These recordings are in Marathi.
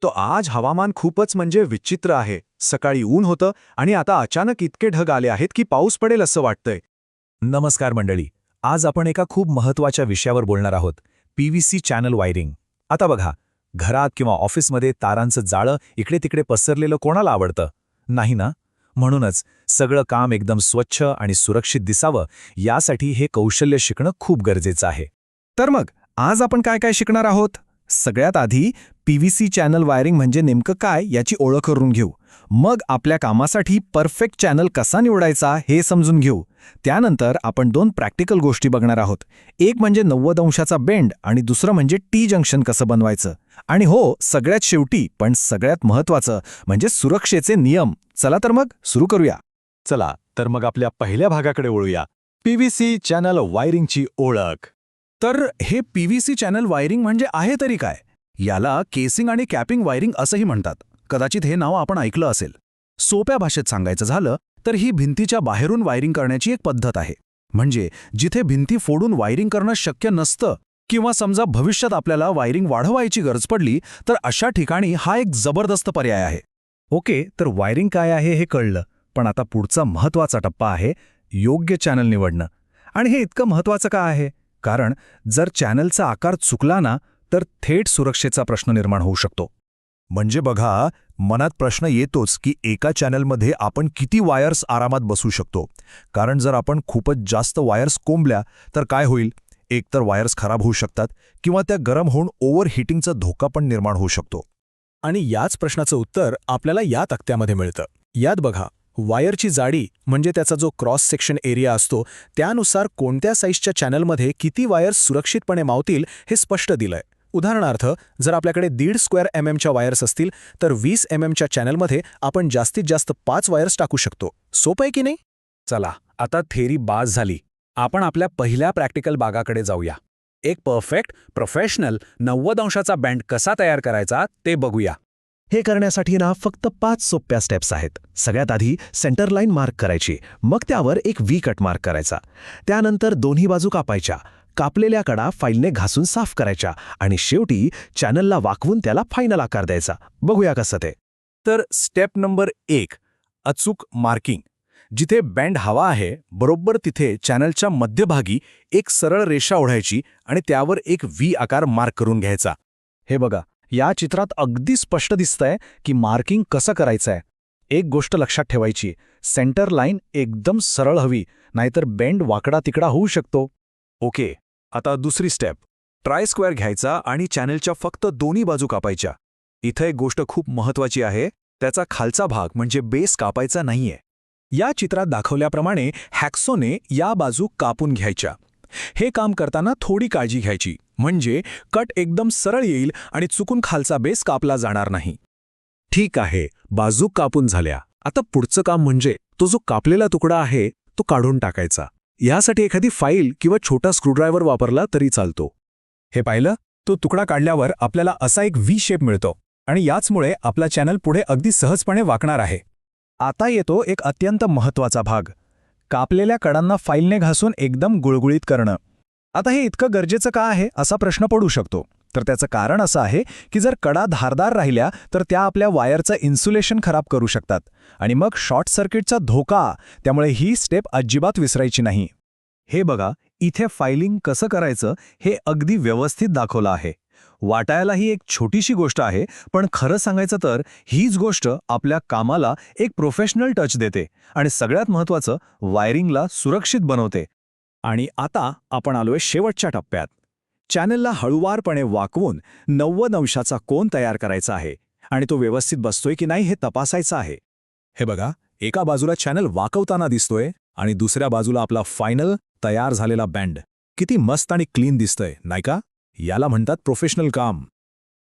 तो आज हवामान खूपच म्हणजे विचित्र आहे. सकाळी ऊन होतं आणि आता अचानक इतके ढग आले आहेत की पाऊस पडेल असं वाटतंय. नमस्कार मंडळी. आज आपण एका खूप महत्त्वाच्या विषयावर बोलणार आहोत. PVC channel wiring. आता बघा, घरात किंवा ऑफिसमध्ये तारांचं जाळं इकडे तिकडे पसरलेलं कोणाला आवडतं? नाही ना? म्हणूनच सगळं काम एकदम स्वच्छ आणि सुरक्षित दिसावं यासाठी हे कौशल्य शिकणं खूप गरजेचं आहे. तर मग आज आपण काय काय शिकणार आहोत? सगळ्यात आधी पीव्हीसी चॅनल वायरिंग म्हणजे नेमकं काय याची ओळख करून घेऊ. मग आपल्या कामासाठी परफेक्ट चॅनल कसा निवडायचा हे समजून घेऊ. त्यानंतर आपण दोन प्रॅक्टिकल गोष्टी बघणार आहोत. एक म्हणजे 90 अंशाचा बेंड आणि दुसरं म्हणजे टी जंक्शन कसं बनवायचं. आणि हो, सगळ्यात शेवटी पण सगळ्यात महत्त्वाचं म्हणजे सुरक्षेचे नियम. चला तर मग सुरू करूया. चला तर मग आपल्या पहिल्या भागाकडे वळूया. पीव्हीसी चॅनल वायरिंगची ओळख. तर हे पीव्हीसी चॅनल वायरिंग म्हणजे आहे तरी काय? याला केसिंग आणि कॅपिंग वायरिंग असंही म्हणतात. कदाचित हे नाव आपण ऐकलं असेल. सोप्या भाषेत सांगायचं झालं तर ही भिंतीच्या बाहेरून वायरिंग करण्याची एक पद्धत आहे. म्हणजे जिथे भिंती फोडून वायरिंग करणं शक्य नसतं किंवा समजा भविष्यात आपल्याला वायरिंग वाढवायची गरज पडली तर अशा ठिकाणी हा एक जबरदस्त पर्याय आहे. ओके, तर वायरिंग काय आहे हे कळलं. पण आता पुढचा महत्त्वाचा टप्पा आहे योग्य चॅनल निवडणं. आणि हे इतकं महत्त्वाचं का आहे? कारण जर चॅनलचा आकार चुकला ना तर थेट सुरक्षेचा प्रश्न निर्माण होऊ शकतो. म्हणजे बघा, मनात प्रश्न येतोच की एका चॅनलमध्ये आपण किती वायर्स आरामात बसू शकतो. कारण जर आपण खूपच जास्त वायर्स कोंबल्या तर काय होईल? एकतर वायर्स खराब होऊ शकतात किंवा त्या गरम होऊन ओव्हर हिटिंगचा धोका पण निर्माण होऊ शकतो. आणि याच प्रश्नाचं उत्तर आपल्याला या तक्त्यामध्ये मिळतं. यात बघा, वायरची जाडी म्हणजे त्याचा जो क्रॉस सेक्शन एरिया असतो त्यानुसार कोणत्या साईजच्या चॅनलमध्ये किती वायर्स सुरक्षितपणे मावतील हे स्पष्ट दिलंय. उदाहरणार्थ, जर आपल्याकडे 1.5 स्क्वेअर च्या वायर्स असतील तर 20 च्या चॅनलमध्ये आपण जास्तीत जास्त 5 वायर्स टाकू शकतो. सोपं आहे की नाही? चला, आता थेरी बाज झाली. आपण आपल्या पहिल्या प्रॅक्टिकल भागाकडे जाऊया. एक परफेक्ट प्रोफेशनल 90 अंशाचा बँड कसा तयार करायचा ते बघूया. हे करण्यासाठी ना फक्त 5 सोप्या स्टेप्स आहेत. सगळ्यात आधी सेंटर लाईन मार्क करायची, मग त्यावर एक व्ही कट मार्क करायचा. त्यानंतर दोन्ही बाजू कापायच्या, कापलेल्या कडा फाईलने घासून साफ करायच्या आणि शेवटी चॅनलला वाकवून त्याला फायनल आकार द्यायचा. बघूया कसं ते. तर स्टेप नंबर 1, अचूक मार्किंग. जिथे बँड हवा आहे बरोबर तिथे चॅनलच्या मध्यभागी एक सरळ रेषा ओढायची आणि त्यावर एक व्ही आकार मार्क करून घ्यायचा. हे बघा, या चित्रात अगदी स्पष्ट दिसतंय की मार्किंग कसं करायचंय. एक गोष्ट लक्षात ठेवायची, सेंटर लाईन एकदम सरळ हवी, नाहीतर बेंड वाकडा तिकडा होऊ शकतो. ओके, आता दुसरी स्टेप. ट्राय स्क्वेअर घ्यायचा आणि चॅनलच्या फक्त दोन्ही बाजू कापायच्या. इथं एक गोष्ट खूप महत्त्वाची आहे, त्याचा खालचा भाग म्हणजे बेस कापायचा नाहीये. या चित्रात दाखवल्याप्रमाणे हॅक्सोने या बाजू कापून घ्यायच्या. हे काम करताना थोडी काळजी घ्यायची, म्हणजे कट एकदम सरळ येईल आणि चुकून खालचा बेस कापला जाणार नाही. ठीक आहे, बाजू कापून झाल्या. आता पुढचं काम म्हणजे तो जो कापलेला तुकडा आहे तो काढून टाकायचा. यासाठी एखादी फाईल किंवा छोटा स्क्रूड्रायव्हर वापरला तरी चालतो. हे पाहिलं? तो तुकडा काढल्यावर आपल्याला असा एक व्ही शेप मिळतो आणि याचमुळे आपला चॅनल पुढे अगदी सहजपणे वाकणार आहे. आता येतो एक अत्यंत महत्त्वाचा भाग, कापलेल्या कडांना फाईलने घासून एकदम गुळगुळीत करणं. आता हे इतकं गरजेचं का आहे असा प्रश्न पडू शकतो. तर त्याचं कारण असं आहे की जर कडा धारदार राहिल्या तर त्या आपल्या वायरचं इन्सुलेशन खराब करू शकतात आणि मग शॉर्ट सर्किटचा धोका. त्यामुळे ही स्टेप अजिबात विसरायची नाही. हे बघा, इथे फायलिंग कसं करायचं हे अगदी व्यवस्थित दाखवलं आहे. वाटायला ही एक छोटीशी गोष्ट आहे, पण खरं सांगायचं तर हीच गोष्ट आपल्या कामाला एक प्रोफेशनल टच देते आणि सगळ्यात महत्त्वाचं वायरिंगला सुरक्षित बनवते. आणि आता आपण आलोय शेवटच्या टप्प्यात. चॅनलला हळुवारपणे वाकवून 90 अंशाचा कोन तयार करायचा आहे आणि तो व्यवस्थित बसतोय की नाही हे तपासायचं आहे. हे बघा, एका बाजूला चॅनल वाकवताना दिसतोय आणि दुसऱ्या बाजूला आपला फायनल तयार झालेला बँड. किती मस्त आणि क्लीन दिसतंय, नाही का? याला म्हणतात प्रोफेशनल काम.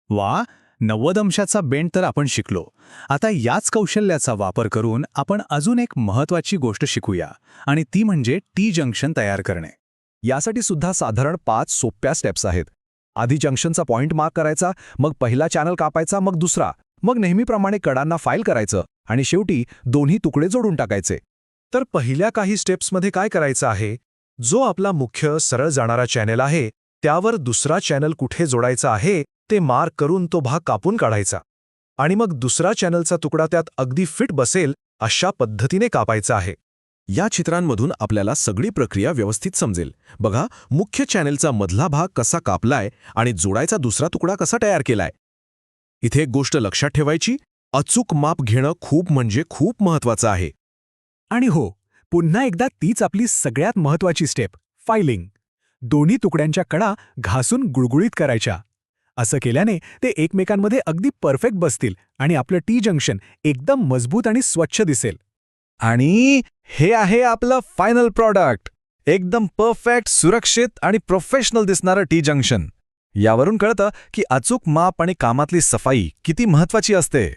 वा, 90 अंशाचा बेंड तर आपण शिकलो. आता याच कौशल्याचा वापर करून आपण अजून एक महत्त्वाची गोष्ट शिकूया आणि ती म्हणजे टी जंक्शन तयार करणे. यासाठी सुद्धा साधारण 5 सोप्या स्टेप्स आहेत. आधी जंक्शनचा पॉइंट मार्क करायचा, मग पहिला चॅनल कापायचा, मग दुसरा, मग नेहमीप्रमाणे कडांना फाईल करायचं आणि शेवटी दोन्ही तुकडे जोडून टाकायचे. तर पहिल्या काही स्टेप्समध्ये काय करायचं आहे, जो आपला मुख्य सरळ जाणारा चॅनल आहे त्यावर दुसरा चॅनल कुठे जोडायचा आहे ते मार्क करून तो भाग कापून काढायचा. आणि मग दुसरा चॅनलचा तुकडा त्यात अगदी फिट बसेल अशा पद्धतीने कापायचा आहे. या चित्रांमधून आपल्याला सगळी प्रक्रिया व्यवस्थित समजेल. बघा, मुख्य चॅनेलचा मधला भाग कसा कापलाय आणि जोडायचा दुसरा तुकडा कसा तयार केलाय. इथे एक गोष्ट लक्षात ठेवायची, अचूक माप घेणं खूप म्हणजे खूप महत्वाचं आहे. आणि हो, पुन्हा एकदा तीच आपली सगळ्यात महत्वाची स्टेप, फायलिंग. दोन्ही तुकड्यांच्या कडा घासून गुळगुळीत करायच्या. असं केल्याने ते एकमेकांमध्ये अगदी परफेक्ट बसतील आणि आपलं टी जंक्शन एकदम मजबूत आणि स्वच्छ दिसेल. आणि हे आहे आपलं फायनल प्रॉडक्ट. एकदम परफेक्ट, सुरक्षित आणि प्रोफेशनल दिसणारं टी जंक्शन. यावरून कळतं की अचूक माप आणि कामातली सफाई किती महत्वाची असते.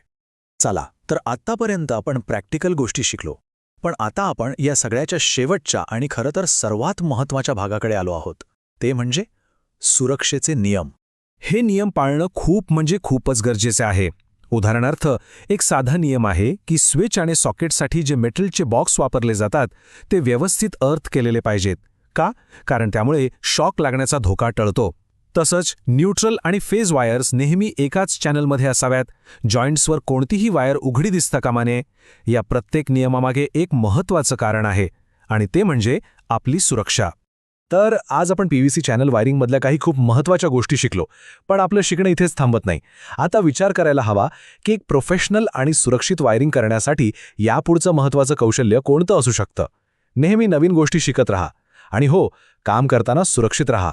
चला, तर आत्तापर्यंत आपण प्रॅक्टिकल गोष्टी शिकलो. पण आता आपण या सगळ्याच्या शेवटच्या आणि खरं तर सर्वात महत्त्वाच्या भागाकडे आलो आहोत. ते म्हणजे सुरक्षेचे नियम. हे नियम पाळणं खूप म्हणजे खूपच गरजेचे आहे. उदाहरणार्थ, एक साधा नियम आहे की स्विच आणि सॉकेटसाठी जे मेटलचे बॉक्स वापरले जातात ते व्यवस्थित अर्थ केलेले पाहिजेत. का? कारण त्यामुळे शॉक लागण्याचा धोका टळतो. तसंच न्यूट्रल आणि फेज वायर्स नेहमी एकाच चॅनलमध्ये असाव्यात. जॉईंट्सवर कोणतीही वायर उघडी दिसता कामा नये. या प्रत्येक नियमामागे एक महत्त्वाचं कारण आहे आणि ते म्हणजे आपली सुरक्षा. तर आज आपण पीव्हीसी चॅनल वायरिंगमधल्या काही खूप महत्त्वाच्या गोष्टी शिकलो. पण आपलं शिकणं इथेच थांबत नाही. आता विचार करायला हवा की एक प्रोफेशनल आणि सुरक्षित वायरिंग करण्यासाठी यापुढचं महत्त्वाचं कौशल्य कोणतं असू शकतं. नेहमी नवीन गोष्टी शिकत राहा आणि हो, काम करताना सुरक्षित राहा.